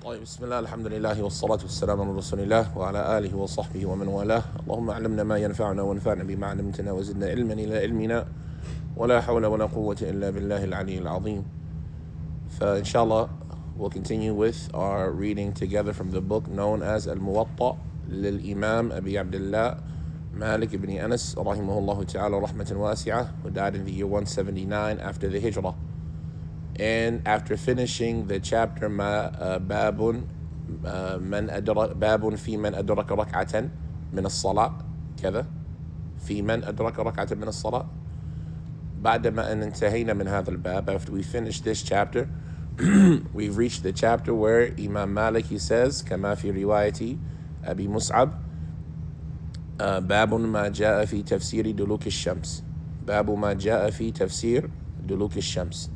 طيب بسم الله الحمد لله والصلاة والسلام على رسول الله وعلى آله وصحبه ومن والاه. اللهم علمنا ما ينفعنا وانفعنا بما علمتنا وزدنا علما إلى علمنا ولا حول ولا قوة إلا بالله العلي العظيم. Inshallah, we'll continue with our reading together from the book known as al-Muwatta lil-Imam Abi Abdullah Malik ibn Anas rahimahullah ta'ala rahmatan wasi'ah, who died in the year 179 after the Hijrah. And after finishing the chapter باب في من أدرك ركعة من الصلاة كذا في من أدرك ركعة من الصلاة بعدما أن انتهينا من هذا الباب, after we finished this chapter, we've reached the chapter where Imam Malik, he says كما في رواية أبي مصعب باب ما جاء في تفسير دلوك الشمس باب ما جاء في تفسير دلوك الشمس.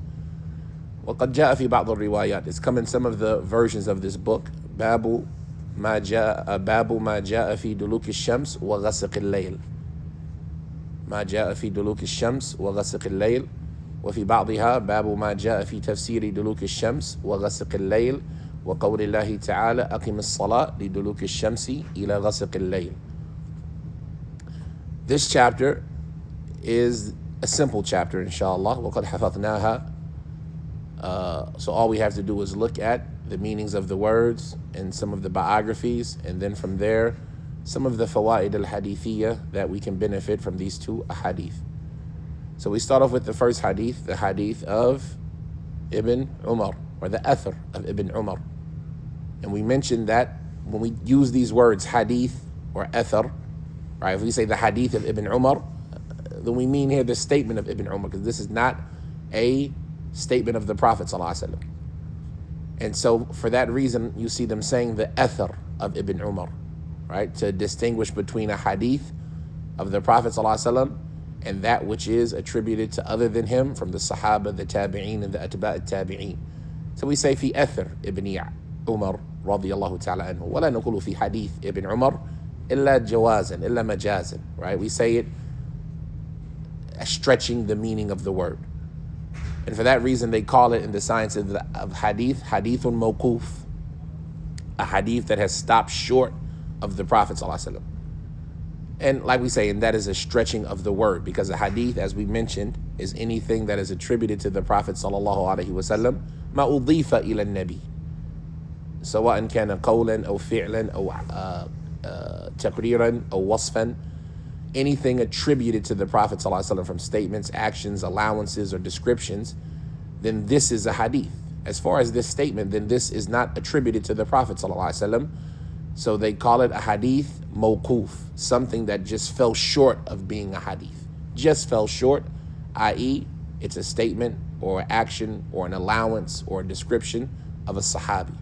وقد جاء في بعض الروايات, it's come in some of the versions of this book, باب ما جاء في دلوك الشمس وغسق الليل, ما جاء في دلوك الشمس وغسق الليل. وفي بعضها باب ما جاء في تفسير دلوك الشمس وغسق الليل وقول الله تعالى أقم الصلاة لدلوك الشمس إلى غسق الليل. This chapter is a simple chapter, inshallah. وقد حفظناها. So all we have to do is look at the meanings of the words and some of the biographies, and then from there, some of the fawaid al-hadithiyah that we can benefit from these two hadith. So we start off with the first hadith, the hadith of Ibn Umar, or the athar of Ibn Umar. And we mentioned that when we use these words, hadith or athar, right, if we say the hadith of Ibn Umar, then we mean here the statement of Ibn Umar, because this is not a statement of the Prophet ﷺ. And so for that reason, you see them saying the athar of Ibn Umar, right, to distinguish between a hadith of the Prophet ﷺ and that which is attributed to other than him from the Sahaba, the Tabi'een, and the Atba' al-Tabi'een. So we say fi athar Ibn Umar radiyallahu ta'ala anhu, ولا نقول في حديث Ibn Umar إلا جوازا إلا مجازا, right? We say it stretching the meaning of the word. And for that reason, they call it in the science of hadith, hadithun mawquf, a hadith that has stopped short of the Prophet ﷺ. And like we say, and that is a stretching of the word, because a hadith, as we mentioned, is anything that is attributed to the Prophet ﷺ, ما أضيف إلى النبي, سواء كان قولا أو فعلا أو تقريرا أو وصفا, anything attributed to the Prophet ﷺ from statements, actions, allowances, or descriptions, then this is a hadith. As far as this statement, then this is not attributed to the Prophet ﷺ. So they call it a hadith mawquf, something that just fell short of being a hadith. Just fell short, i.e., it's a statement or action or an allowance or a description of a sahabi.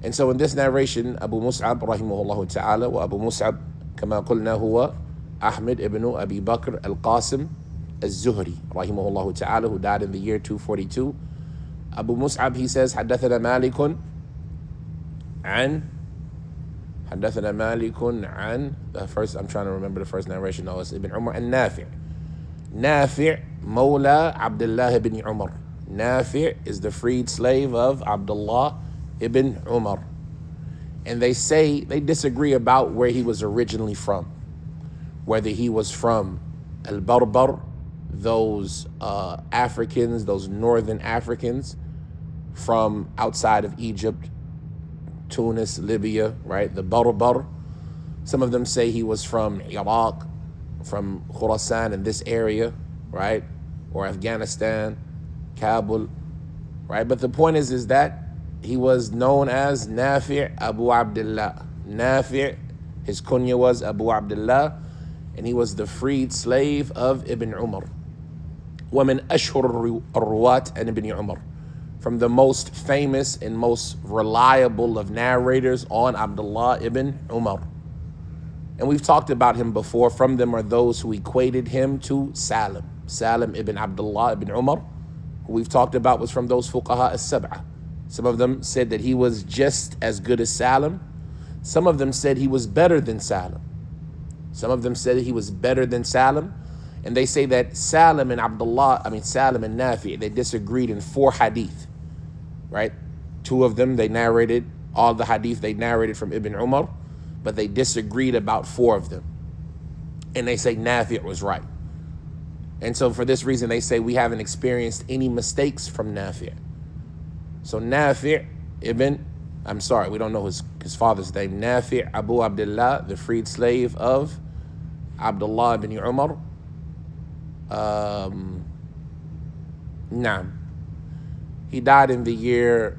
And so in this narration, Abu Mus'ab rahimahullah ta'ala, wa Abu Mus'ab كما قلنا هو Ahmed ibn Abi Bakr al-Qasim al-Zuhri rahimahullah ta'ala, who died in the year 242. Abu Mus'ab, he says, حدثنا مالك عن the first, I'm trying to remember the first narration. No, it's Ibn Umar and Nafi' Mawla Abdullah ibn Umar. Nafi' is the freed slave of Abdullah ibn Umar. And they say, they disagree about where he was originally from. Whether he was from al-Barbar, those Africans, those northern Africans from outside of Egypt, Tunis, Libya, right? The Barbar. Some of them say he was from Iraq, from Khurasan in this area, right? Or Afghanistan, Kabul, right? But the point is that he was known as Nafi' Abu Abdullah. Nafi', his kunya was Abu Abdullah, and he was the freed slave of Ibn Umar. وَمِنْ أَشْهُرُ الرُّوَاةِ عَنْ Ibn Umar, from the most famous and most reliable of narrators on Abdullah ibn Umar. And we've talked about him before. From them are those who equated him to Salim ibn Abdullah ibn Umar, who we've talked about was from those fuqaha as-sab'ah. Some of them said that he was just as good as Salim. Some of them said he was better than Salim. And they say that Salim and Nafi', they disagreed in 4 hadith, right? Two of them, they narrated all the hadith they narrated from Ibn Umar, but they disagreed about four of them. And they say Nafi' was right. And so for this reason, they say we haven't experienced any mistakes from Nafi'. So Nafi' we don't know his father's name. Nafi' Abu Abdullah, the freed slave of Abdullah ibn Umar. He died in the year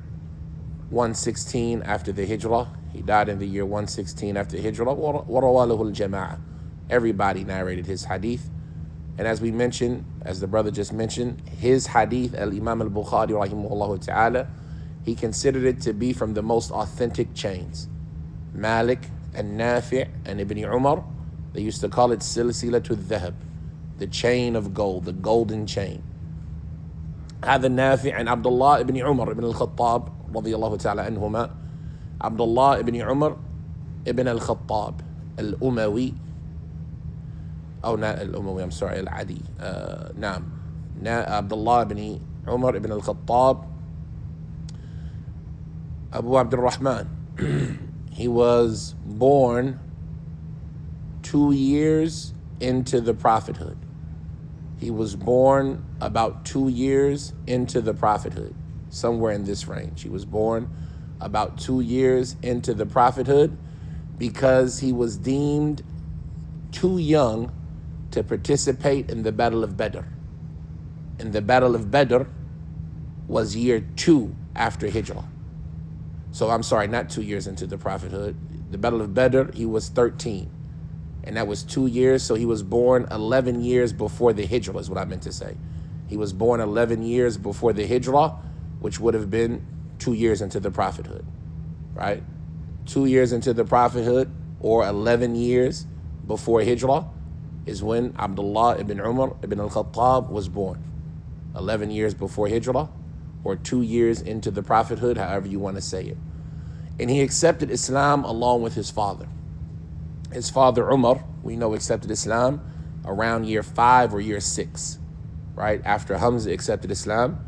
116 after the Hijrah. He died in the year 116 after Hijrah. وَرَوَالَهُ الْجَمَاعَةِ. Everybody narrated his hadith. And as we mentioned, as the brother just mentioned, his hadith, al-Imam al-Bukhari rahimahullah ta'ala, he considered it to be from the most authentic chains. Malik and Nafi' and Ibn Umar, they used to call it silsilatul dhahab, the chain of gold, the golden chain. هذا النافع عن عبد الله بن عمر بن الخطاب رضي الله تعالى عنهما. عبد الله بن عمر ابن الخطاب الأموي not الأموي, I'm sorry, العدي. عبد الله بن عمر ابن الخطاب Abu Abdul Rahman. He was born 2 years into the prophethood. He was born about 2 years into the prophethood, somewhere in this range. He was born about 2 years into the prophethood because he was deemed too young to participate in the Battle of Badr. And the Battle of Badr was year 2 after Hijrah. So I'm sorry, not 2 years into the prophethood. The Battle of Badr, he was 13. And that was 2 years, so he was born 11 years before the Hijrah is what I meant to say. He was born 11 years before the Hijrah, which would have been 2 years into the prophethood, right? 2 years into the prophethood, or 11 years before Hijrah, is when Abdullah ibn Umar ibn al-Khattab was born. 11 years before Hijrah, or 2 years into the prophethood, however you want to say it. And he accepted Islam along with his father. His father, Umar, we know, accepted Islam around year 5 or year 6, right? After Hamza accepted Islam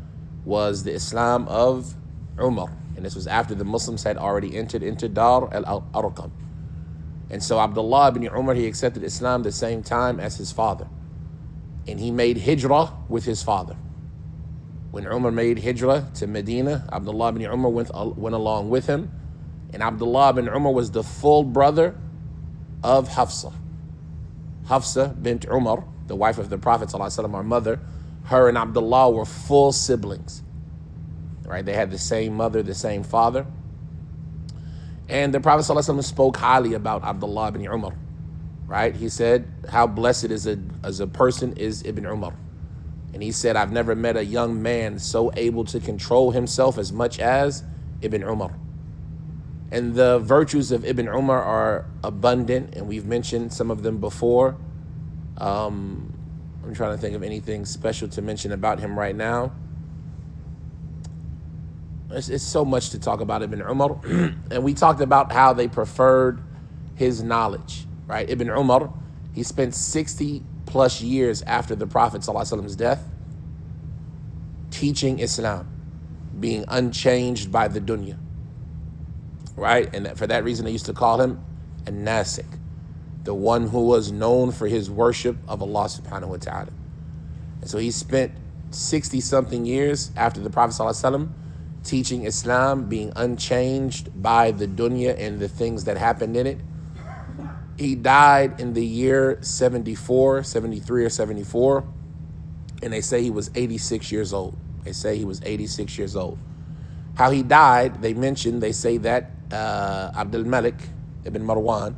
was the Islam of Umar. And this was after the Muslims had already entered into Dar al-Arqam. And so Abdullah ibn Umar, he accepted Islam the same time as his father. And he made hijrah with his father. When Umar made hijrah to Medina, Abdullah ibn Umar went along with him. And Abdullah ibn Umar was the full brother of Hafsa. Hafsa bint Umar, the wife of the Prophet ﷺ, our mother, her and Abdullah were full siblings. Right? They had the same mother, the same father. And the Prophet ﷺ spoke highly about Abdullah ibn Umar. Right? He said, how blessed as a person is Ibn Umar. And he said, I've never met a young man so able to control himself as much as Ibn Umar. And the virtues of Ibn Umar are abundant, and we've mentioned some of them before. I'm trying to think of anything special to mention about him right now. It's so much to talk about Ibn Umar. And we talked about how they preferred his knowledge, right? Ibn Umar, he spent 60 plus years after the Prophet ﷺ's death teaching Islam, being unchanged by the dunya. Right? And for that reason, they used to call him an-Nasik, the one who was known for his worship of Allah subhanahu wa ta'ala. And so he spent 60-something years after the Prophet ﷺ teaching Islam, being unchanged by the dunya and the things that happened in it. He died in the year 73 or 74, and they say he was 86 years old. They say he was 86 years old. How he died, they say that Abdul Malik ibn Marwan,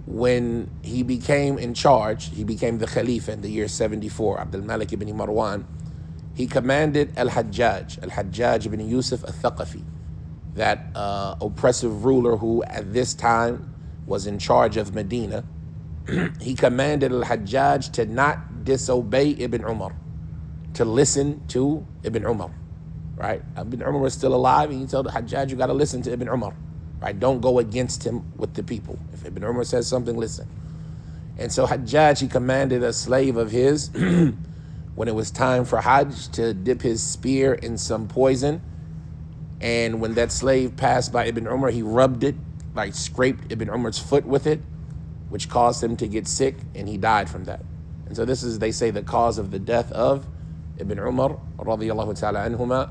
when he became in charge, he became the Khalifa in the year 74, Abdul Malik ibn Marwan, he commanded al-Hajjaj ibn Yusuf al-Thaqafi, that oppressive ruler who at this time was in charge of Medina. He commanded al-Hajjaj to not disobey Ibn Umar, to listen to Ibn Umar. Right? Ibn Umar was still alive, and he told Hajjaj, you got to listen to Ibn Umar. Right? Don't go against him with the people. If Ibn Umar says something, listen. And so Hajjaj, he commanded a slave of his, when it was time for Hajj, to dip his spear in some poison And when that slave passed by Ibn Umar, he rubbed it, like scraped Ibn Umar's foot with it, which caused him to get sick, and he died from that. And so this is, they say, the cause of the death of Ibn Umar, radiyallahu ta'ala anhuma,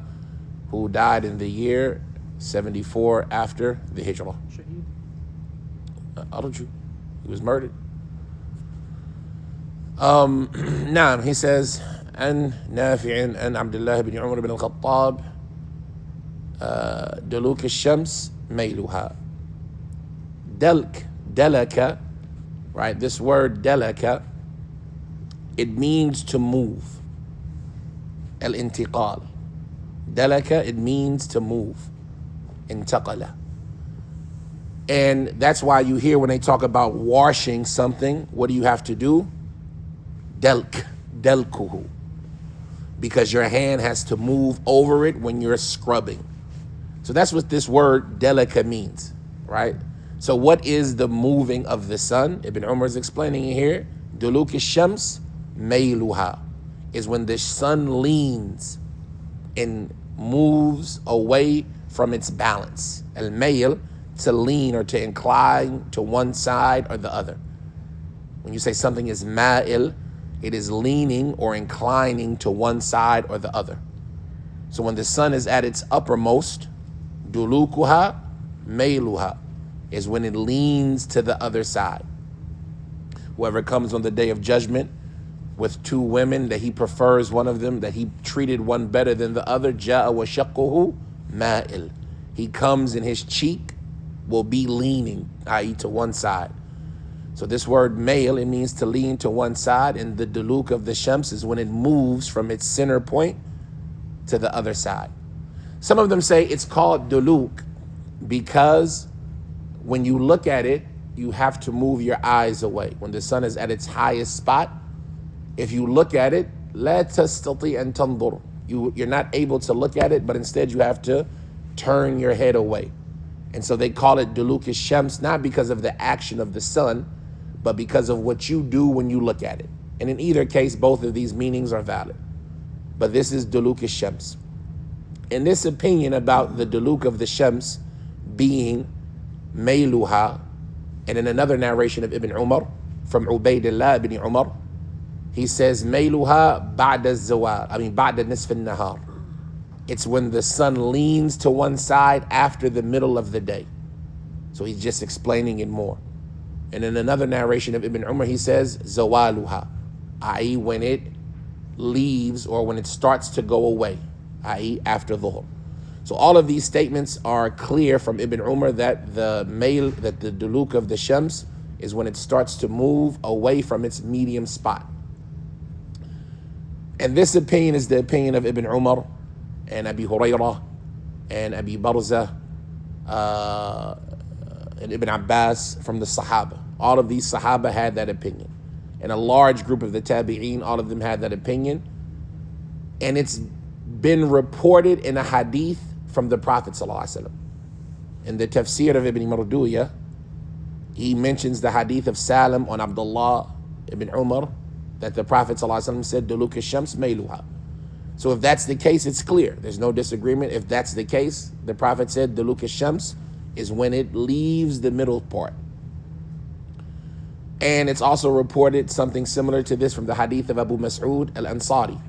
who died in the year 74 after the Hijrah. Shaheed. Arju. He was murdered. Now he says, an Nafi' an Abdullah ibn Umar ibn al-Khattab, دلوك الشمس ميلها. Delaka, right? This word delaka, it means to move. Al-intiqal. Delaka, it means to move. Intaqala. And that's why you hear when they talk about washing something, what do you have to do? Delkuhu. Because your hand has to move over it when you're scrubbing. So that's what this word delaka means, right? So what is the moving of the sun? Ibn Umar is explaining it here. Duluk shams mayluha is when the sun leans and moves away from its balance. Al-mayl, to lean or to incline to one side or the other. When you say something is ma'il, it is leaning or inclining to one side or the other. So when the sun is at its uppermost, dulukuha mayluha is when it leans to the other side. Whoever comes on the day of judgment with two women that he prefers one of them, that he treated one better than the other, ja'a wa shaqquhu ma'il. He comes and his cheek will be leaning, i.e. to one side. So this word mail, it means to lean to one side, and the duluk of the shams is when it moves from its center point to the other side. Some of them say it's called duluk because when you look at it, you have to move your eyes away. When the sun is at its highest spot, if you look at it, لا تستطيع أن تنظر. You're not able to look at it, but instead you have to turn your head away. And so they call it duluk ash-shams, not because of the action of the sun, but because of what you do when you look at it. And in either case, both of these meanings are valid. But this is duluk ash-shams. And this opinion about the duluk of the shams being mayluha, and in another narration of Ibn Umar, from Ubaydullah ibn Umar, he says, mayluha ba'da zawal, ba'da nisf al-nahar. It's when the sun leans to one side after the middle of the day. So he's just explaining it more. And in another narration of Ibn Umar, he says, zawaluha, i.e. when it leaves or when it starts to go away, i.e. after dhuhr. So all of these statements are clear from Ibn Umar that the duluk of the shams is when it starts to move away from its medium spot. And this opinion is the opinion of Ibn Umar and Abi Hurairah and Abi Barza and Ibn Abbas from the Sahaba. All of these Sahaba had that opinion. And a large group of the Tabi'een, all of them had that opinion. And it's been reported in a hadith from the Prophet ﷺ. In the tafsir of Ibn Marduya, he mentions the hadith of Salim on Abdullah ibn Umar, that the Prophet ﷺ said, duluk ash-shams mayluha. So if that's the case, it's clear. There's no disagreement. If that's the case, the Prophet said duluk ash-shams is when it leaves the middle part. And it's also reported something similar to this from the hadith of Abu Mas'ud al-Ansari.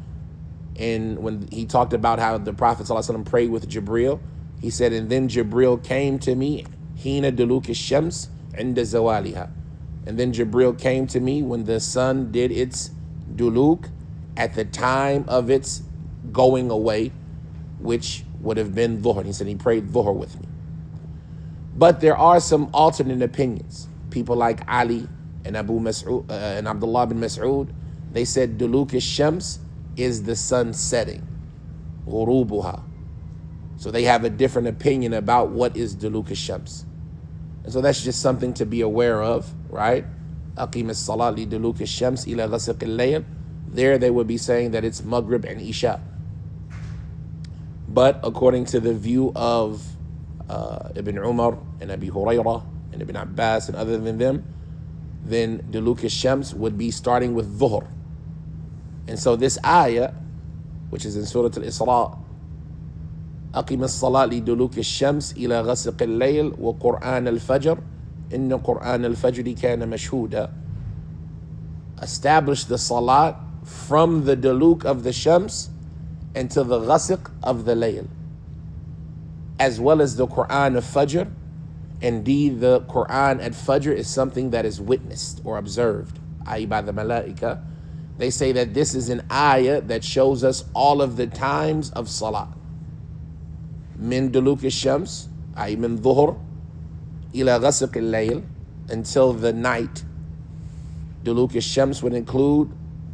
And when he talked about how the Prophet ﷺ prayed with Jibreel, he said, and then Jibreel came to me, hina duluk ash-shams inda zawaliha. And then Jibreel came to me when the sun did its duluk at the time of its going away, which would have been dhuhr. He said he prayed dhuhr with me. But there are some alternate opinions. People like Ali and Abu Mas'ud and Abdullah bin Mas'ud, they said duluk ash-shams is the sun setting, ghurubuha. So they have a different opinion about what is duluk ash-shams. And so that's just something to be aware of, right? Aqim as-salat li duluk ash-shams ila ghasaq al-layl. There they would be saying that it's Maghrib and Isha. But according to the view of Ibn Umar and Abi Hurairah and Ibn Abbas and other than them, then duluk ash-shams would be starting with dhuhr. And so this ayah, which is in Surah Al-Isra, أقم الصلاة لدلوك الشمس إلى غسق الليل وقرآن الفجر إن قرآن الفجر كان مشهودا. Establish the salat from the duluk of the shams and to the ghasq of the layl, as well as the Quran of Fajr. Indeed, the Quran at Fajr is something that is witnessed or observed, i.e. by the malaika. They say that this is an ayah that shows us all of the times of salat. Min duluk al-shams, i.e. min dhuhr, ila ghasq al-layl, until the night. Duluk al-shams would include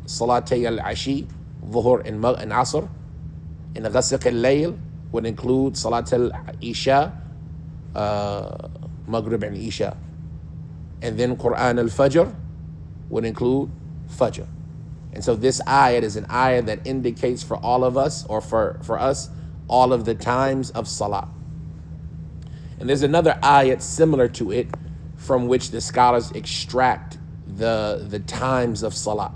salatay al-ashi, dhuhr and asr. And ghasq al-layl would include salat al-isha, maghrib and isha. And then Quran al-fajr would include fajr. And so this ayat is an ayat that indicates for all of us, or for us, all of the times of salah. And there's another ayat similar to it from which the scholars extract the times of salah.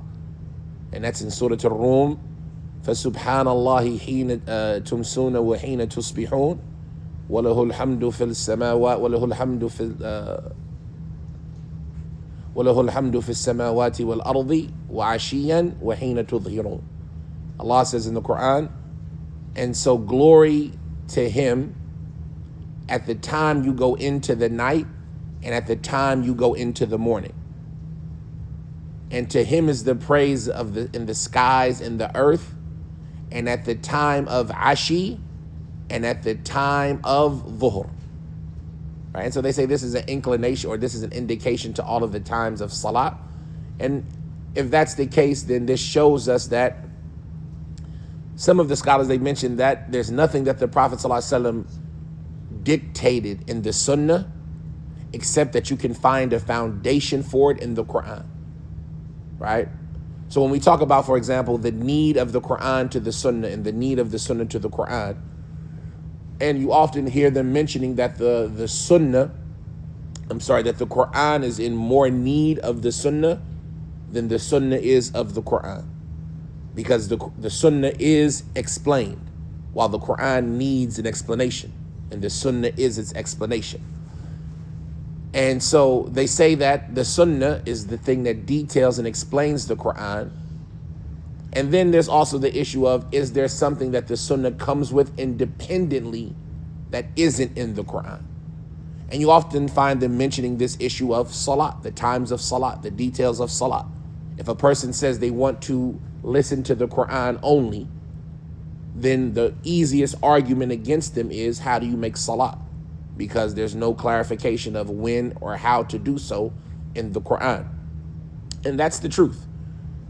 And that's in Surah Al-Rum. فَسُبْحَانَ اللَّهِ حِينَ تُمْسُونَ وَحِينَ تُصْبِحُونَ وَلَهُ الْحَمْدُ فِي السَّمَاوَاتِ وَلَهُ الْحَمْدُ فِي السَّمَاوَاتِ وَالْأَرْضِ وَعَشِيًّا وَحِينَ تُظْهِرُونَ. Allah says in the Quran, and so glory to Him at the time you go into the night and at the time you go into the morning. And to Him is the praise in the skies and the earth, and at the time of Ashi and at the time of Dhuhr. Right? And so they say this is an inclination, or this is an indication to all of the times of Salah. And if that's the case, then this shows us that some of the scholars, they mentioned that there's nothing that the Prophet ﷺ dictated in the Sunnah except that you can find a foundation for it in the Quran. Right? So when we talk about, for example, the need of the Quran to the Sunnah and the need of the Sunnah to the Quran, and you often hear them mentioning that that the Quran is in more need of the Sunnah than the Sunnah is of the Quran. Because the Sunnah is explained, while the Quran needs an explanation, and the Sunnah is its explanation. And so they say that the Sunnah is the thing that details and explains the Quran. And then there's also the issue of, is there something that the Sunnah comes with independently that isn't in the Quran? And you often find them mentioning this issue of Salat, the times of Salat, the details of Salat. If a person says they want to listen to the Quran only, then the easiest argument against them is, how do you make Salat? Because there's no clarification of when or how to do so in the Quran. And that's the truth.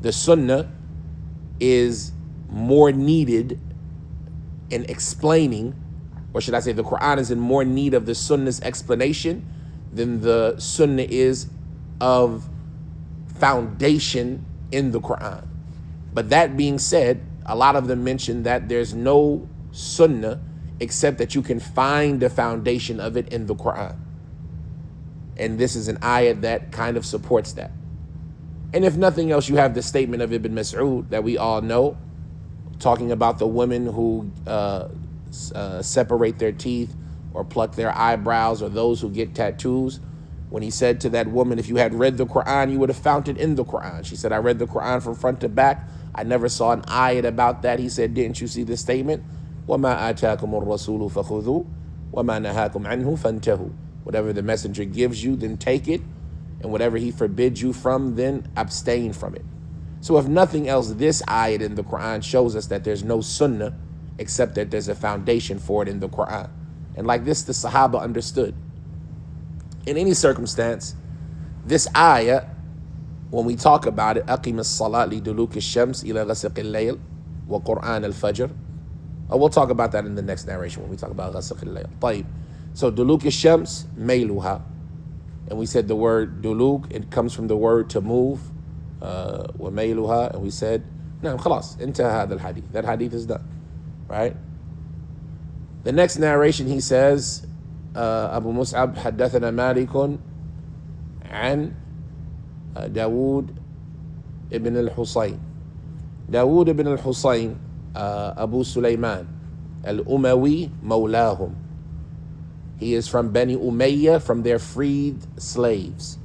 The Sunnah is more needed in explaining, or should I say the Quran is in more need of the Sunnah's explanation than the Sunnah is of foundation in the Quran. But that being said, a lot of them mention that there's no Sunnah except that you can find the foundation of it in the Quran. And this is an ayat that kind of supports that. And if nothing else, you have the statement of Ibn Mas'ud that we all know, talking about the women who separate their teeth or pluck their eyebrows, or those who get tattoos. When he said to that woman, if you had read the Quran, you would have found it in the Quran. She said, I read the Quran from front to back. I never saw an ayat about that. He said, didn't you see the statement? وَمَا آتَاكُمُ الرَّسُولُ فَخُذُوا وَمَا نَهَاكُمْ عَنْهُ فَانْتَهُوا. Whatever the messenger gives you, then take it. And whatever he forbids you from, then abstain from it. So if nothing else, this ayat in the Quran shows us that there's no sunnah except that there's a foundation for it in the Quran. And like this, the Sahaba understood. In any circumstance, this ayah, when we talk about it, أَقِمَ الصَّلَاةِ لِدُلُوكِ الشَّمْسِ إِلَى غَسَقِ اللَّيْلِ وَقُرْآنَ الْفَجْرِ. We'll talk about that in the next narration when we talk about غَسَقِ اللَّيْلِ. طيب. So دُلُوكِ الشَّمْسِ مَيْلُهَا. And we said the word duluk, it comes from the word to move, وَمَيْلُهَا. And we said, no, خلاص, انتهى هذا الحديث. That hadith is done, right? The next narration, he says, أبو مصعب حدثنا مالك عن داود ابن الحصين. داود ابن الحصين, Abu Sulaiman, al-Umawi mawlahum. He is from Bani Umayyah, from their freed slaves.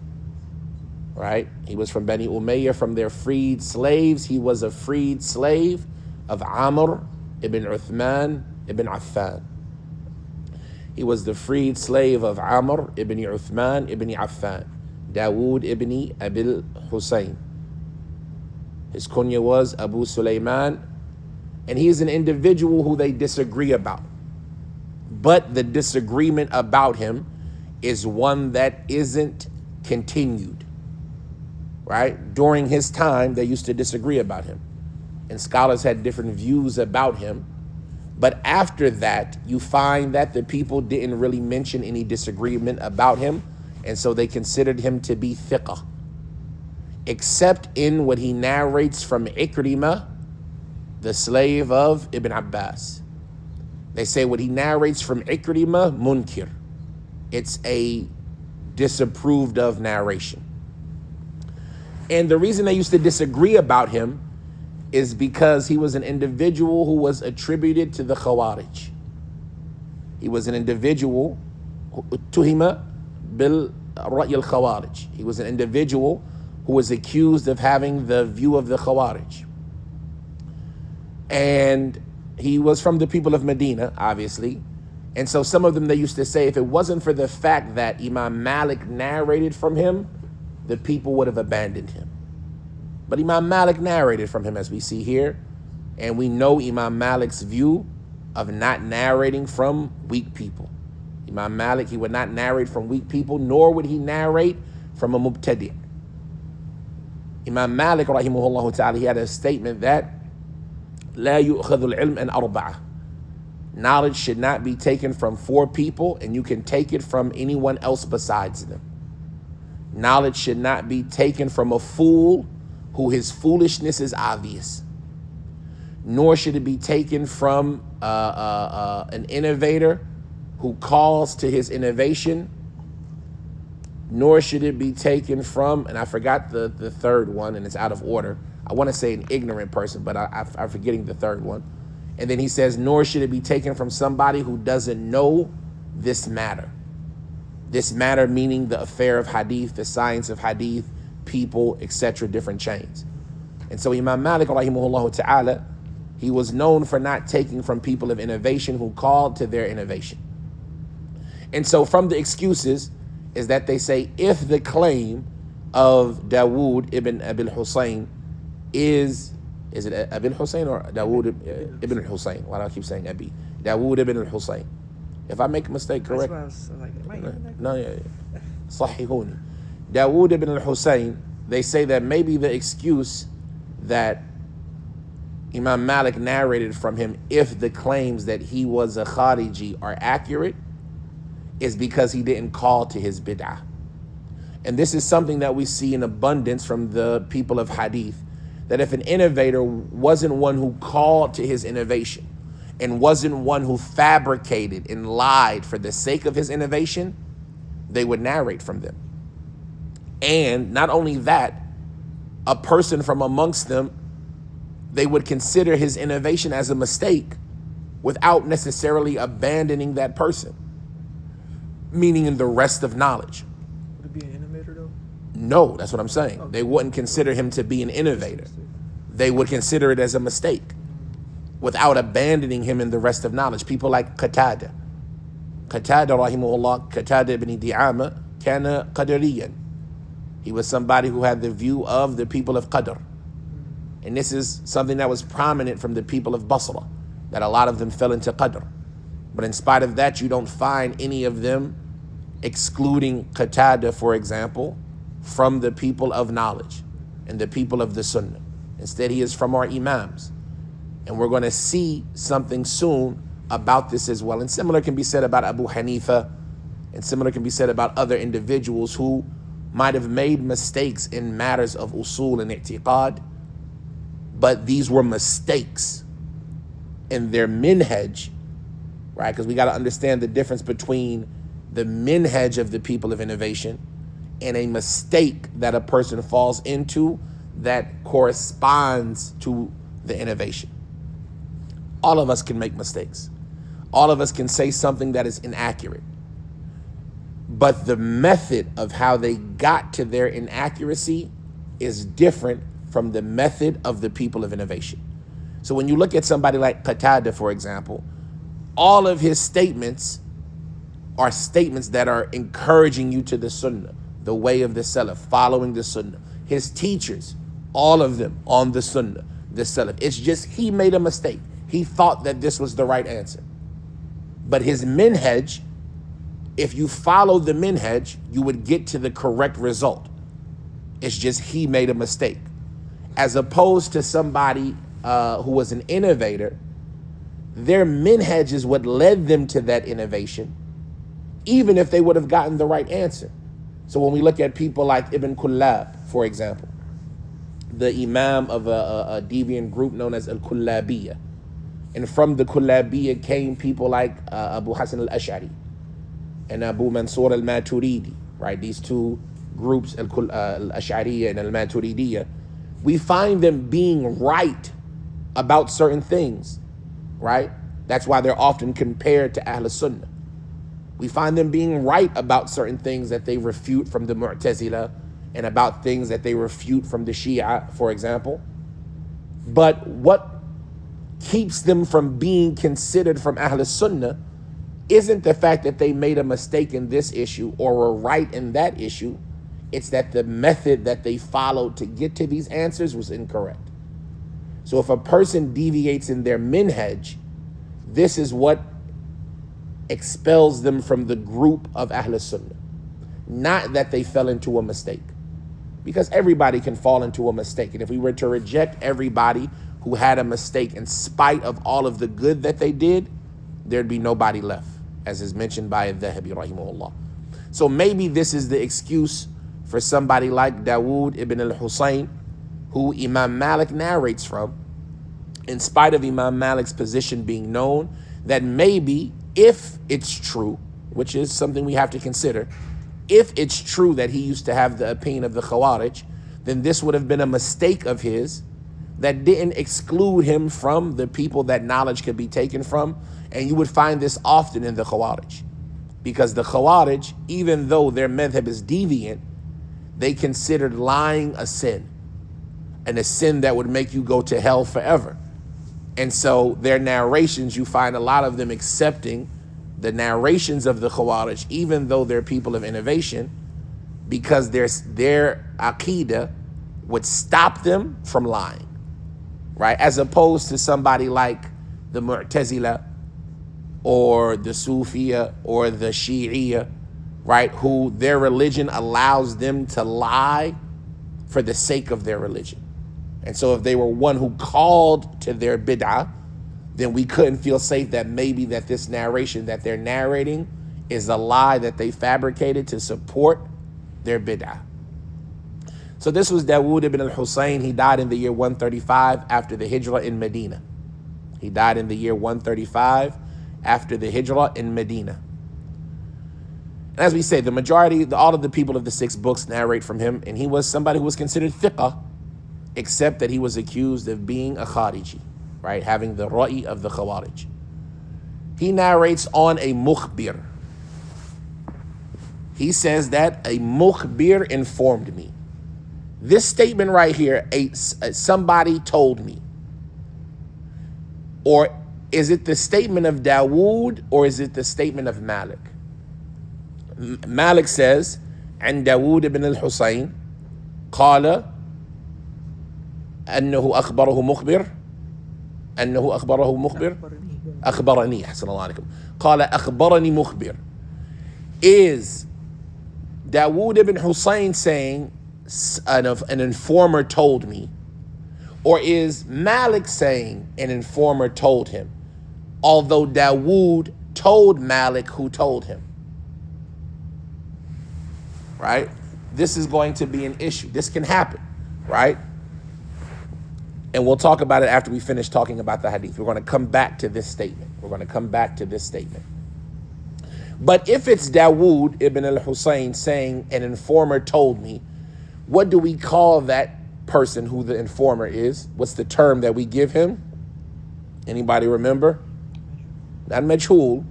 Right? He was from Bani Umayyah, from their freed slaves. He was a freed slave of Amr ibn Uthman ibn Affan. He was the freed slave of Amr ibn Uthman ibn Affan. Dawood ibn Abil Hussein. His kunya was Abu Sulaiman, and he is an individual who they disagree about. But the disagreement about him is one that isn't continued. Right? During his time, they used to disagree about him, and scholars had different views about him. But after that, you find that the people didn't really mention any disagreement about him, and so they considered him to be thiqah, except in what he narrates from Ikrimah, the slave of Ibn Abbas. They say what he narrates from Ikrimah, munkir. It's a disapproved of narration. And the reason they used to disagree about him is because he was an individual who was attributed to the Khawarij. He was an individual, tuhima bil ra'y al-Khawarij. He was an individual who was accused of having the view of the Khawarij. And he was from the people of Medina, obviously. And so some of them, they used to say, if it wasn't for the fact that Imam Malik narrated from him, the people would have abandoned him. But Imam Malik narrated from him, as we see here. And we know Imam Malik's view of not narrating from weak people. Imam Malik, he would not narrate from weak people, nor would he narrate from a mubtadi'. Imam Malik, rahimahullah ta'ala, he had a statement that لا يؤخذ العلم عن أربعة. Knowledge should not be taken from 4 people, and you can take it from anyone else besides them. Knowledge should not be taken from a fool who his foolishness is obvious. Nor should it be taken from an innovator who calls to his innovation. Nor should it be taken from, and I forgot the third one, and it's out of order. I want to say an ignorant person, but I'm forgetting the third one. And then he says, nor should it be taken from somebody who doesn't know this matter. This matter meaning the affair of hadith, the science of hadith, people, etc., different chains. And so Imam Malik, rahimahullah ta'ala, he was known for not taking from people of innovation who called to their innovation. And so from the excuses is that they say, if the claim of Dawood ibn Abil Hussein is it Abil Hussein or Dawood ibn Hussein? Why do I keep saying Abi? Dawood ibn Hussein. If I make a mistake, correct? No, yeah. Sahihuni. Dawood ibn Hussein, they say that maybe the excuse that Imam Malik narrated from him, if the claims that he was a Khariji are accurate, is because he didn't call to his bid'ah. And this is something that we see in abundance from the people of hadith, that if an innovator wasn't one who called to his innovation and wasn't one who fabricated and lied for the sake of his innovation, they would narrate from them. And not only that, a person from amongst them, they would consider his innovation as a mistake without necessarily abandoning that person, meaning in the rest of knowledge. Would it be an innovator though? No, that's what I'm saying. Okay. They wouldn't consider him to be an innovator. They would consider it as a mistake without abandoning him in the rest of knowledge. People like Qatada. Qatada, rahimahullah, Qatada ibn Di'ama, kana qadariyan. He was somebody who had the view of the people of Qadr. And this is something that was prominent from the people of Basra, that a lot of them fell into Qadr. But in spite of that, you don't find any of them excluding Qatada, for example, from the people of knowledge and the people of the Sunnah. Instead, he is from our Imams. And we're going to see something soon about this as well. And similar can be said about Abu Hanifa, and similar can be said about other individuals who might have made mistakes in matters of usul and i'tiqad, but these were mistakes in their minhaj, right? Because we got to understand the difference between the minhaj of the people of innovation and a mistake that a person falls into that corresponds to the innovation. All of us can make mistakes. All of us can say something that is inaccurate. But the method of how they got to their inaccuracy is different from the method of the people of innovation. So when you look at somebody like Qatada, for example, all of his statements are statements that are encouraging you to the sunnah, the way of the salaf, following the sunnah. His teachers, all of them on the sunnah, the salaf. It's just he made a mistake. He thought that this was the right answer. But his minhaj, if you follow the minhaj, you would get to the correct result. It's just he made a mistake. As opposed to somebody who was an innovator, their minhaj is what led them to that innovation, even if they would have gotten the right answer. So when we look at people like Ibn Kullab, for example, the imam of a deviant group known as al-Kullabiyya, and from the Kullabiyya came people like Abu Hasan al-Ash'ari and Abu Mansur al-Maturidi, right? These two groups, al-Ash'ariyya and al-Maturidiyya, we find them being right about certain things, right? That's why they're often compared to Ahl Sunnah. We find them being right about certain things that they refute from the Mu'tazila and about things that they refute from the Shia, for example. But what keeps them from being considered from Ahl Sunnah isn't the fact that they made a mistake in this issue or were right in that issue. It's that the method that they followed to get to these answers was incorrect. So if a person deviates in their minhaj, this is what expels them from the group of Ahl Sunnah. Not that they fell into a mistake. Because everybody can fall into a mistake. And if we were to reject everybody who had a mistake in spite of all of the good that they did, there'd be nobody left, as is mentioned by al-Dhahabi rahimahullah. So maybe this is the excuse for somebody like Dawood ibn al-Husayn, who Imam Malik narrates from, in spite of Imam Malik's position being known, that maybe if it's true, which is something we have to consider, if it's true that he used to have the opinion of the Khawarij, then this would have been a mistake of his that didn't exclude him from the people that knowledge could be taken from. And you would find this often in the Khawarij. Because the Khawarij, even though their madhab is deviant, they considered lying a sin. And a sin that would make you go to hell forever. And so their narrations, you find a lot of them accepting the narrations of the Khawarij, even though they're people of innovation, because their aqidah would stop them from lying, right? As opposed to somebody like the Mu'tazila or the Sufiya or the Shi'iyya, right? Who their religion allows them to lie for the sake of their religion. And so if they were one who called to their bid'ah, then we couldn't feel safe that maybe that this narration that they're narrating is a lie that they fabricated to support their bid'ah. So this was Dawood ibn al-Husayn. He died in the year 135 after the Hijrah in Medina. He died in the year 135 after the Hijrah in Medina. And as we say, the majority, all of the people of the 6 books narrate from him, and he was somebody who was considered thiqah, except that he was accused of being a Khariji, right? Having the ra'i of the Khawarij. He narrates on a mukhbir. He says that a mukhbir informed me. This statement right here, somebody told me. Or is it the statement of Dawood or is it the statement of Malik? Malik says, عن داود بن الحسين قال أنه أخبره مخبر أخبرني أحسن الله عليكم قال أخبرني مخبر. Is Dawood ibn Hussein saying an informer told me, or is Malik saying an informer told him, although Dawood told Malik who told him? Right? This is going to be an issue. This can happen, right? And we'll talk about it after we finish talking about the hadith. We're going to come back to this statement. But if it's Dawood ibn al-Husayn saying an informer told me, what do we call that person who the informer is? What's the term that we give him? Anybody remember? not majhul,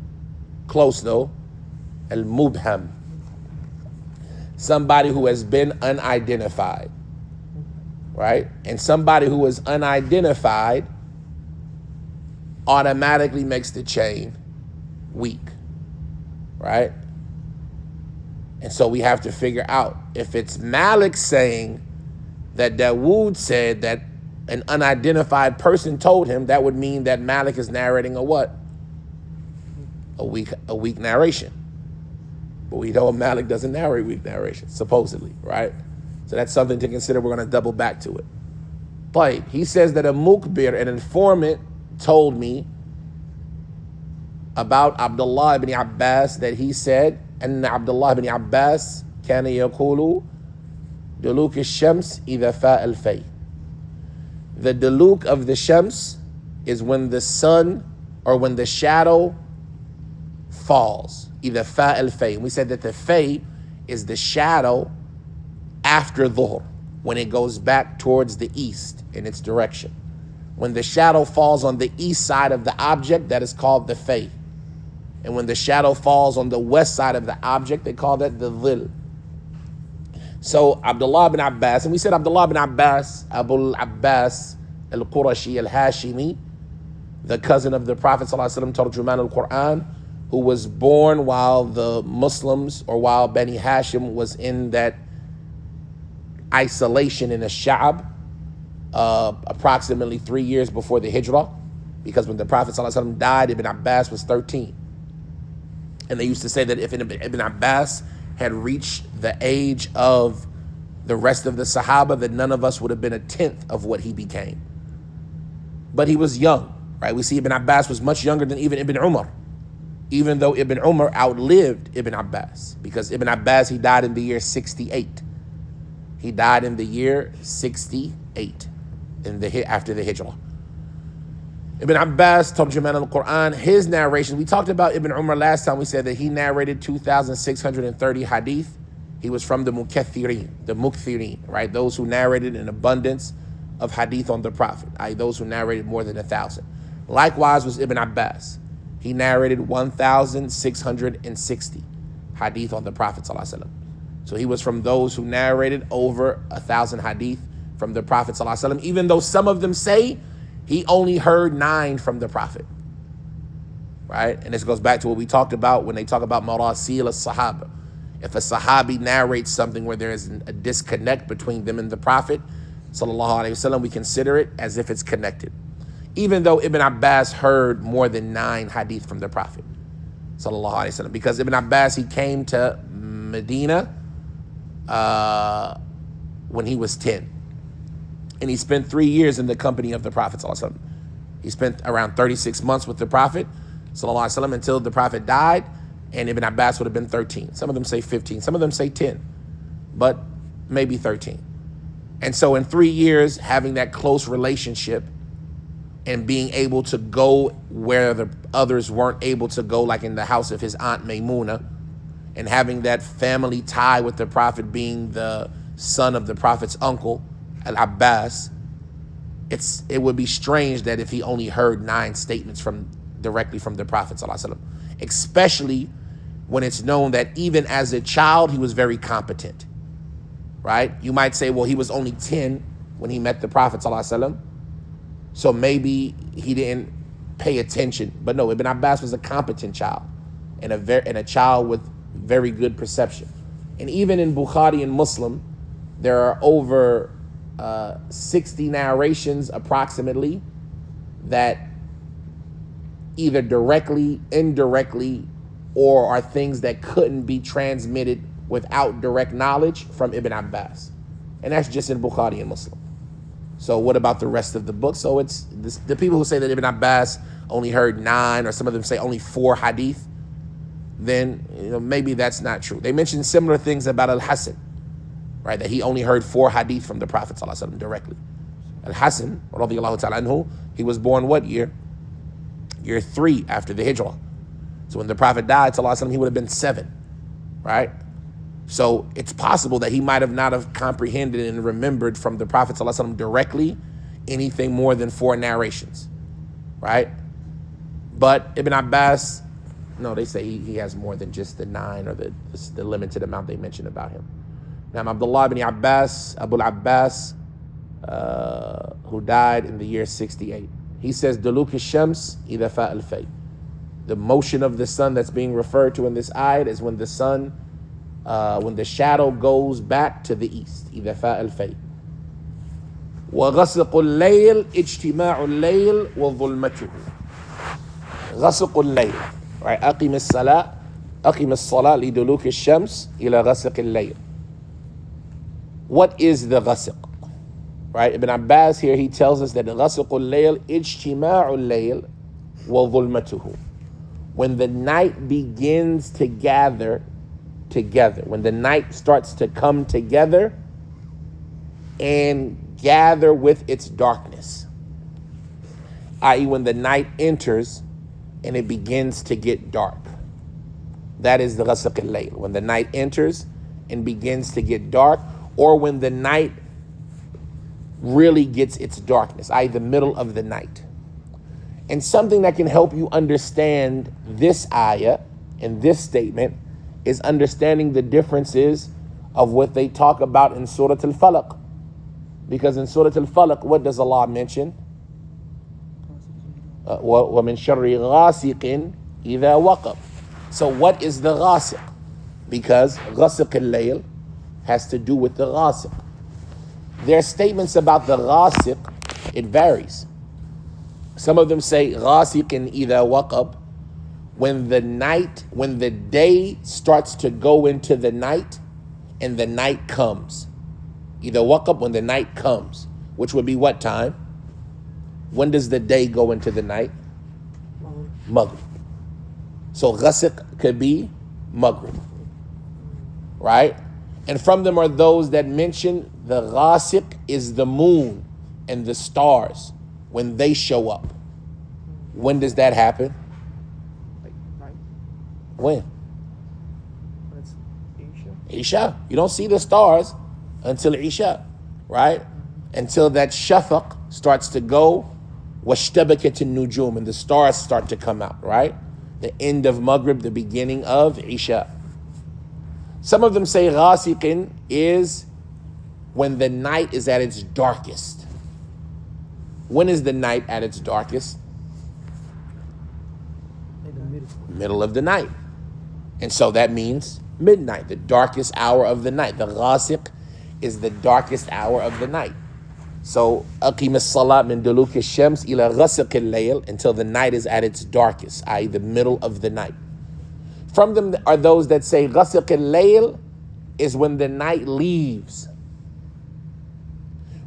close though, al-mubham, somebody who has been unidentified, right? And somebody who is unidentified automatically makes the chain weak, right? And so we have to figure out if it's Malik saying that Dawood said that an unidentified person told him, that would mean that Malik is narrating a what? A weak narration. But we know Malik doesn't narrate weak narration, supposedly, right? So that's something to consider. We're going to double back to it. But he says that a mukbir, an informant, told me about Abdullah ibn Abbas that he said, and Abdullah ibn Abbas kana yaqulu duluk al-shams idha fa al-fay. The duluk of the shams is when the sun or when the shadow falls, either fa al-fay. We said that the fay is the shadow after dhuhr, when it goes back towards the east in its direction. When the shadow falls on the east side of the object, that is called the fay. And when the shadow falls on the west side of the object, they call that the dhil. So Abdullah bin Abbas, and we said Abdullah bin Abbas, Abu Abbas al-Qurashi al-Hashimi, the cousin of the Prophet ﷺ, Tarjuman al-Quran, who was born while the Muslims, or while Bani Hashim was in that isolation in a Sha'ab, approximately 3 years before the Hijrah, because when the Prophet ﷺ died, Ibn Abbas was 13. And they used to say that if Ibn Abbas had reached the age of the rest of the Sahaba, that none of us would have been a tenth of what he became. But he was young, right? We see Ibn Abbas was much younger than even Ibn Umar, even though Ibn Umar outlived Ibn Abbas, because Ibn Abbas, he died in the year 68. He died in the year 68 after the Hijrah. Ibn Abbas, Tarjuman al-Quran, his narration, we talked about Ibn Umar last time. We said that he narrated 2,630 hadith. He was from the Mukthirin, right? Those who narrated an abundance of hadith on the Prophet, i.e. those who narrated more than 1,000. Likewise was Ibn Abbas. He narrated 1,660 hadith on the Prophet ﷺ. So he was from those who narrated over 1,000 hadith from the Prophet ﷺ, even though some of them say he only heard 9 from the Prophet, right? And this goes back to what we talked about when they talk about marasil al-sahaba. If a sahabi narrates something where there is a disconnect between them and the Prophet sallallahu alaihi wasallam, we consider it as if it's connected, even though Ibn Abbas heard more than 9 hadith from the Prophet sallallahu alaihi wasallam, because Ibn Abbas, he came to Medina when he was 10. And he spent 3 years in the company of the Prophet ﷺ. He spent around 36 months with the Prophet ﷺ until the Prophet died, and Ibn Abbas would have been 13. Some of them say 15, some of them say 10, but maybe 13. And so in 3 years, having that close relationship and being able to go where the others weren't able to go, like in the house of his aunt Maymuna, and having that family tie with the Prophet, being the son of the Prophet's uncle, al-Abbas, it would be strange that if he only heard 9 statements directly from the Prophet ﷺ, especially when it's known that even as a child, he was very competent, right? You might say, well, he was only 10 when he met the Prophet ﷺ, so maybe he didn't pay attention. But no, Ibn Abbas was a competent child and a child with very good perception. And even in Bukhari and Muslim, there are over 60 narrations approximately that either directly, indirectly, or are things that couldn't be transmitted without direct knowledge from Ibn Abbas. And that's just in Bukhari and Muslim. So what about the rest of the book? So it's the people who say that Ibn Abbas only heard 9, or some of them say only 4 hadith, then maybe that's not true. They mention similar things about Al-Hasan, right, that he only heard 4 hadith from the Prophet ﷺ directly. Al-Hasan, radiyallahu ta'ala anhu, he was born what year? Year 3 after the Hijrah. So when the Prophet died, ﷺ, he would have been 7, right? So it's possible that he might have not have comprehended and remembered from the Prophet ﷺ directly anything more than 4 narrations, right? But Ibn Abbas, no, they say he has more than just the 9 or the limited amount they mentioned about him. Now, Abdullah ibn Abbas, Abu Abbas, who died in the year 68. He says, Duluk al-Shams idha fa al-fay. The motion of the sun that's being referred to in this ayat is when the sun, when the shadow goes back to the east. إذا فاء الفي. وغسق الليل اجتماع الليل وظلمته. غسق الليل. Right? أقم الصلاة لدلوك الشمس إلى غسق الليل. What is the غسق? Right? Ibn Abbas here, he tells us that غسق الليل اجتماع الليل وظلمته. When the night begins to gather together, when the night starts to come together and gather with its darkness, i.e. when the night enters and it begins to get dark. That is the ghasaq al-layl, when the night enters and begins to get dark, or when the night really gets its darkness, i.e. the middle of the night. And something that can help you understand this ayah and this statement is understanding the differences of what they talk about in Surah Al-Falaq. Because in Surah Al-Falaq, what does Allah mention? وَمِن شَرِّ غَاسِقٍ إِذَا وَقَبْ. So what is the ghasiq? Because ghasiq al-layl has to do with the ghasiq. There are statements about the ghasiq, it varies. Some of them say ghasiqin idha waqab, when the day starts to go into the night and the night comes. Either waqab, when the night comes, which would be what time? When does the day go into the night? Maghrib. So ghasiq could be Maghrib, right? And from them are those that mention the ghasiq is the moon and the stars when they show up. When does that happen? Like night? When? That's Isha. Isha. You don't see the stars until Isha, right? Until that shafaq starts to go, washtabakat an-nujum, and the stars start to come out, right? The end of Maghrib, the beginning of Isha. Some of them say ghasiqin is when the night is at its darkest. When is the night at its darkest? In the middle. Middle of the night. And so that means midnight, the darkest hour of the night. The ghasiq is the darkest hour of the night. So, أقيم الصلاة من دلوك الشمس إلى غسق الليل, until the night is at its darkest, i.e. the middle of the night. From them are those that say غسق الليل is when the night leaves.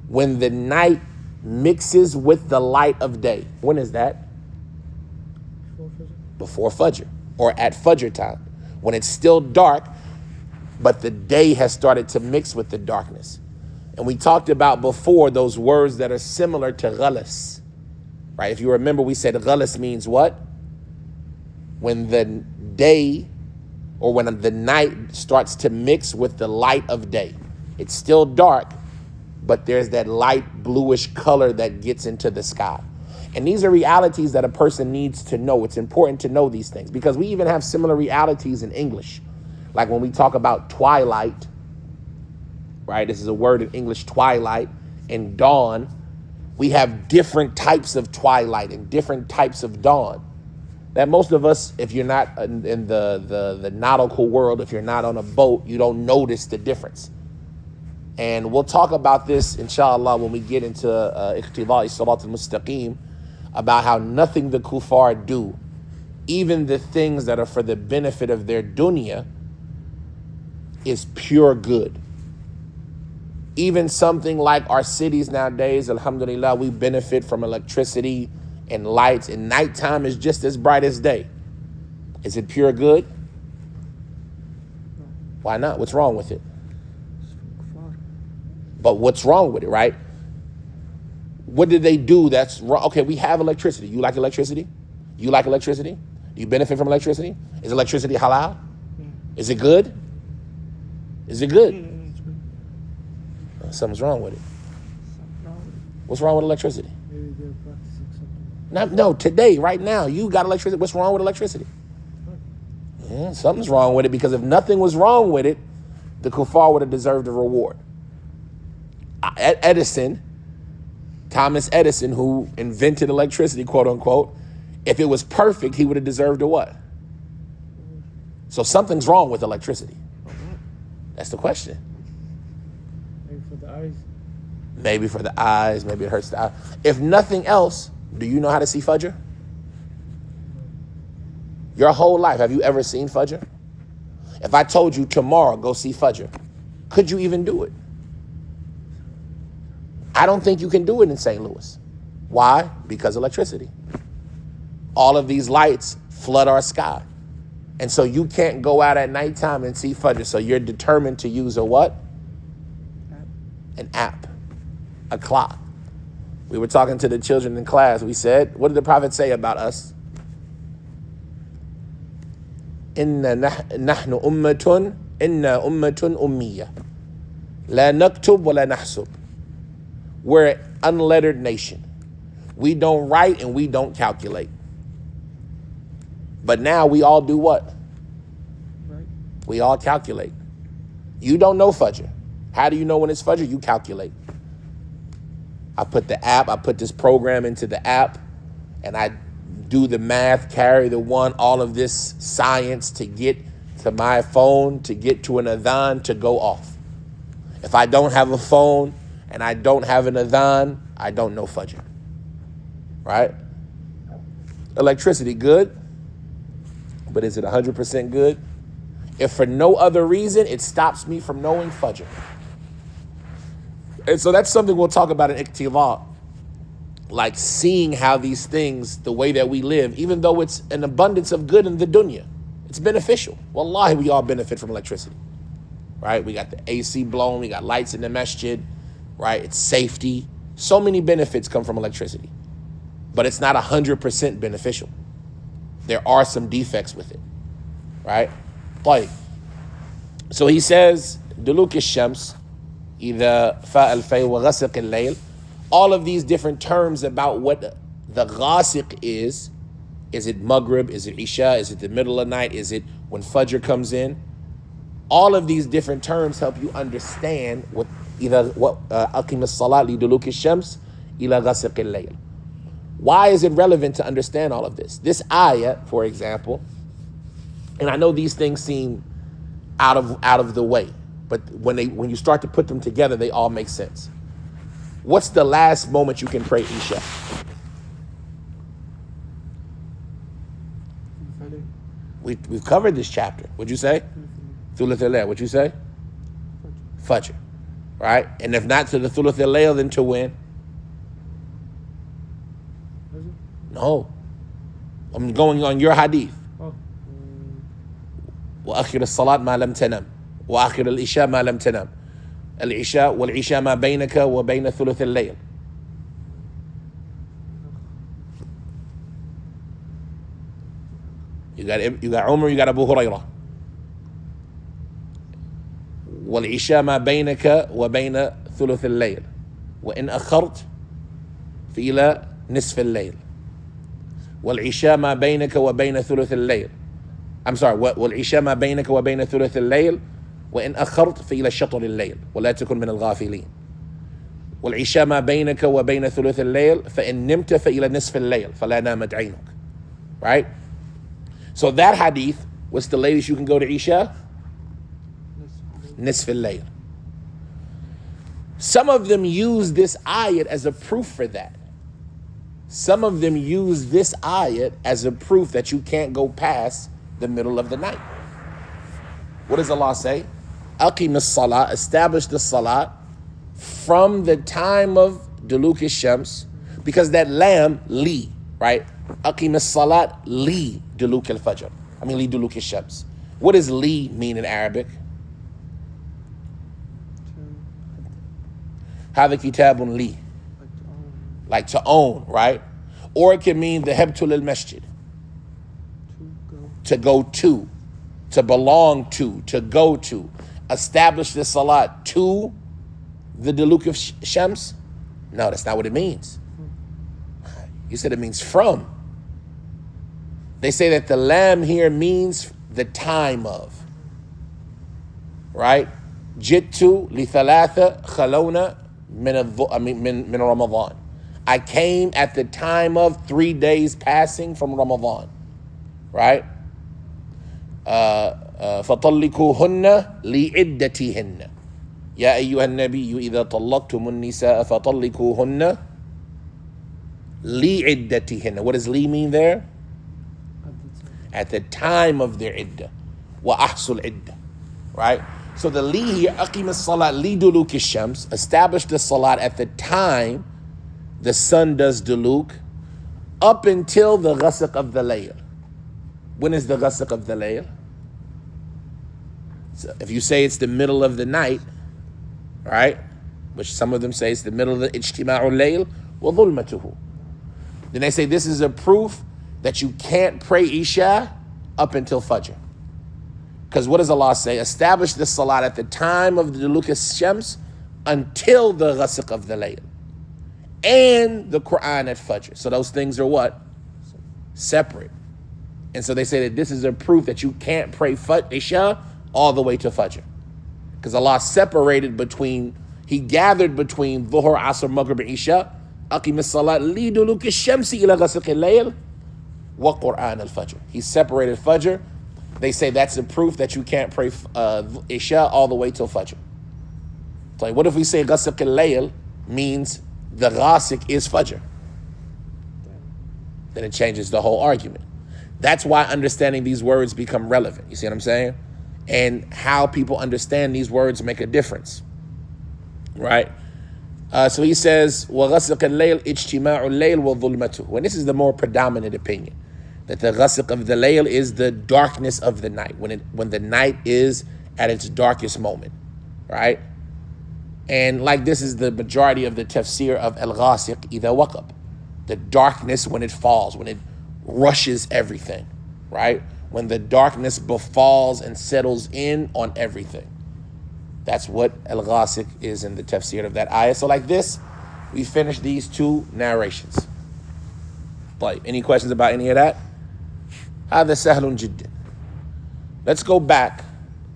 When the night mixes with the light of day. When is that? Before Fajr, or at Fajr time. When it's still dark, but the day has started to mix with the darkness. And we talked about before those words that are similar to ghalas, right? If you remember, we said ghalas means what? When the day, or when the night starts to mix with the light of day. It's still dark, but there's that light bluish color that gets into the sky. And these are realities that a person needs to know. It's important to know these things because we even have similar realities in English. Like when we talk about twilight, right? This is a word in English, twilight, and dawn. We have different types of twilight and different types of dawn. That most of us, if you're not in the nautical world, if you're not on a boat, you don't notice the difference. And we'll talk about this, inshallah, when we get into Iqtida'i Salat al-Mustaqim, about how nothing the kuffar do, even the things that are for the benefit of their dunya, is pure good. Even something like our cities nowadays, alhamdulillah, we benefit from electricity and lights, and nighttime is just as bright as day. Is it pure good? Why not? What's wrong with it? But what's wrong with it, right? What did they do that's wrong? Okay, we have electricity. You like electricity? You like electricity? Do you benefit from electricity? Is electricity halal? Is it good? Is it good? Something's wrong with it. What's wrong with electricity? Maybe they're practicing something. No, today, right now, you got electricity. What's wrong with electricity? Something's wrong with it, because if nothing was wrong with it, the kuffar would have deserved a reward. Thomas Edison, who invented electricity, quote unquote, if it was perfect, he would have deserved a what? So something's wrong with electricity. That's the question. Maybe for the eyes. Maybe for the eyes, maybe it hurts the eye. If nothing else, do you know how to see Fajr? Your whole life, have you ever seen Fajr? If I told you tomorrow, go see Fajr, could you even do it? I don't think you can do it in St. Louis. Why? Because electricity. All of these lights flood our sky. And so you can't go out at nighttime and see Fajr. So you're determined to use a what? An app, a clock. We were talking to the children in class. We said, what did the Prophet say about us? Inna ummatun ummiya. La naktub wa la nahsub. We're an unlettered nation. We don't write and we don't calculate. But now we all do what? Right. We all calculate. You don't know Fajr. How do you know when it's Fajr? You calculate. I put this program into the app, and I do the math, carry the one, all of this science to get to my phone, to get to an adhan, to go off. If I don't have a phone and I don't have an adhan, I don't know Fajr. Right? Electricity, good. But is it 100% good? If for no other reason, it stops me from knowing Fajr. And so that's something we'll talk about in Iqtida. Like seeing how these things, the way that we live, even though it's an abundance of good in the dunya, it's beneficial. Wallahi, we all benefit from electricity. Right? We got the AC blown, we got lights in the masjid, right? It's safety. So many benefits come from electricity. But it's not 100% beneficial. There are some defects with it, right? طيب. So he says, دلوك الشمس إذا فاء الفيل وغسق الليل. All of these different terms about what the ghasiq is it Maghrib? Is it Isha? Is it the middle of the night? Is it when Fajr comes in? All of these different terms help you understand what أقم الصلاة لدلوك الشمس إلى غسق الليل. Why is it relevant to understand all of this? This ayah, for example, and I know these things seem out of the way, but when you start to put them together, they all make sense. What's the last moment you can pray Isha? We've covered this chapter. What'd you say? Thuluth al-Layl. What'd you say? Fajr. Right? And if not to the Thuluth al-Layl, then to when? No. I'm going on your hadith. وآخر الصلاة ما لم تنم وآخر العشاء ما لم تنم العشاء والعشاء ما بينك وبين ثلث الليل. You got Umar, you got Abu Hurairah. والعشاء ما بينك وبين ثلث الليل وإن أخرت فإلى نصف الليل. والعشاء ما بينك وبين ثلث الليل. I'm sorry. والعشاء ما بينك وبين ثلث الليل وإن أخرت فإلى شطر الليل ولا تكن من الغافلين. والعشاء ما بينك وبين ثلث الليل فإن نمت فإلى نصف الليل فلا نامت عينك. Right? So that hadith, what's the latest you can go to Isha? Nisf al-Layl. Some of them use this ayat as a proof for that. Some of them use this ayat as a proof that you can't go past the middle of the night. What does Allah say? Aqim as-salah, establish the salah from the time of Duluk al-Shams, because that lam, li, right? Aqim as-salat li Duluk al-Fajr. Li Duluk al-Shams. What does li mean in Arabic? Hada kitabun li. Like to own, right? Or it can mean the hebtul al-masjid. To go to belong to go to. Establish the salat to the Duluk of Shams? No, that's not what it means. You said it means from. They say that the lam here means the time of. Right? Jittu li thalatha khalona min Ramadan. I came at the time of 3 days passing from Ramadan. Right? فَطَلِّقُوهُنَّ لِعِدَّتِهِنَّ يَا أَيُّهَا النَّبِيُّ إِذَا طَلَّقْتُمُ النِّسَاءَ فَطَلِّقُوهُنَّ لِعِدَّتِهِنَّ. What does li mean there? At the time of their iddah. وَأَحْصُ الْعِدَّةِ. Right? So the li here, أَقِيمَ الصَّلَاةِ لِدُلُوكِ الشَّمْسِ. Establish the salat at the time the sun does duluk, up until the ghasaq of the layl. When is the ghasaq of the layl? So if you say it's the middle of the night, right? Which some of them say it's the middle of the ijtima'ul layl wa dhulmatuhu. Then they say this is a proof that you can't pray Isha up until Fajr. Because what does Allah say? Establish the salat at the time of the duluk shams until the ghasaq of the layl. And the Quran at Fajr. So those things are what? Separate. And so they say that this is a proof that you can't pray Isha all the way to Fajr. Because Allah separated between, He gathered between Dhuhr, Asr, Maghrib, and Isha. Aqim as-salat li duluki shamsi ila ghasaq al-layl wa Quran al-Fajr. He separated Fajr. They say that's a proof that you can't pray Isha all the way till Fajr. So what if we say ghasaq al-layl means the ghasaq is Fajr? Then it changes the whole argument. That's why understanding these words become relevant. You see what I'm saying? And how people understand these words make a difference. Right? So he says, وَغَسِقَ اللَّيْلِ اجْتِمَاعُ اللَّيْلِ وَظُلْمَتُهُ. And this is the more predominant opinion. That the ghasq of the layl is the darkness of the night. When the night is at its darkest moment. Right? And like this is the majority of the tafsir of al-ghasiq idha waqab. The darkness when it falls, when it rushes everything, right? When the darkness befalls and settles in on everything. That's what al-ghasiq is in the tafsir of that ayah. So like this, we finish these two narrations. Like, any questions about any of that? هذا سهل جدا. Let's go back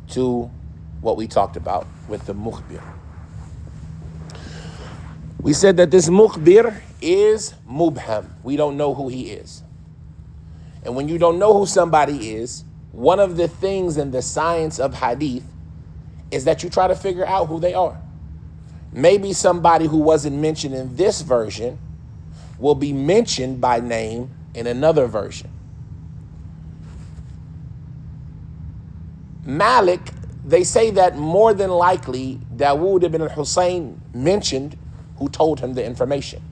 to what we talked about with the mukhbir. We said that this mukhbir is mubham. We don't know who he is. And when you don't know who somebody is, one of the things in the science of hadith is that you try to figure out who they are. Maybe somebody who wasn't mentioned in this version will be mentioned by name in another version. Malik, they say that more than likely Dawood ibn al-Hussein mentioned who told him the information.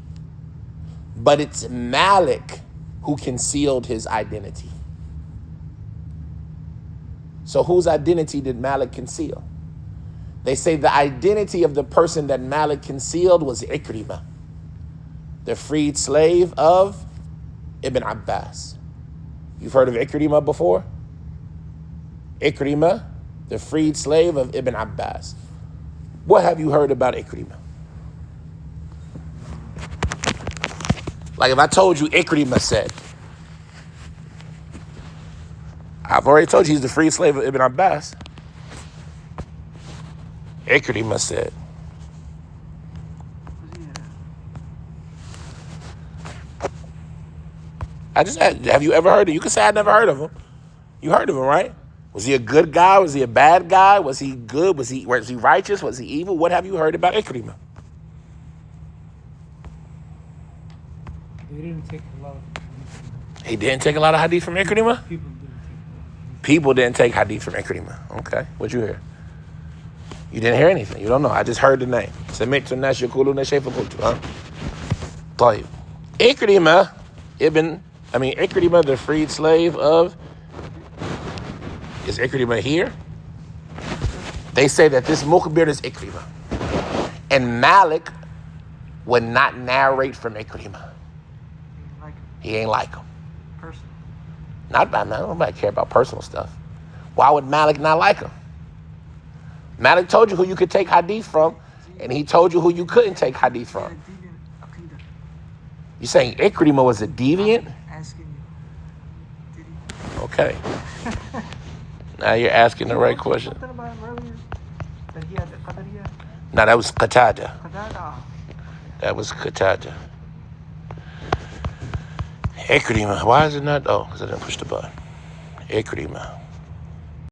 But it's Malik who concealed his identity. So whose identity did Malik conceal? They say the identity of the person that Malik concealed was Ikrimah, the freed slave of Ibn Abbas. You've heard of Ikrimah before? Ikrimah, the freed slave of Ibn Abbas. What have you heard about Ikrimah? Like if I told you Ikrimah said, I've already told you he's the freed slave of Ibn Abbas. Ikrimah said. I just asked, have you ever heard of him? You can say I never heard of him. You heard of him, right? Was he a good guy? Was he a bad guy? Was he good? Was he righteous? Was he evil? What have you heard about Ikrimah? They didn't take a lot of He didn't take a lot of hadith from Ikrimah? People didn't take hadith from Ikrimah. Okay. What'd you hear? You didn't hear anything. You don't know. I just heard the name. سمعت الناس يقولون شيء فقلت. طيب. Ikrimah, the freed slave of, is Ikrimah here? They say that this mukhbir is Ikrimah. And Malik would not narrate from Ikrimah. He ain't like him. personal. Not by man. Nobody care about personal stuff. Why would Malik not like him? Malik told you who you could take hadith from, and he told you who you couldn't take hadith from. You saying Ikrimah was a deviant? Asking you. Did he? Okay. Now you're asking the right question. Something about him earlier that he had the Qadariya. No, that was Qatada. Qadar. That was Qatada. Ikrimah. Why is it not? Oh, because I didn't push the button. Ikrimah.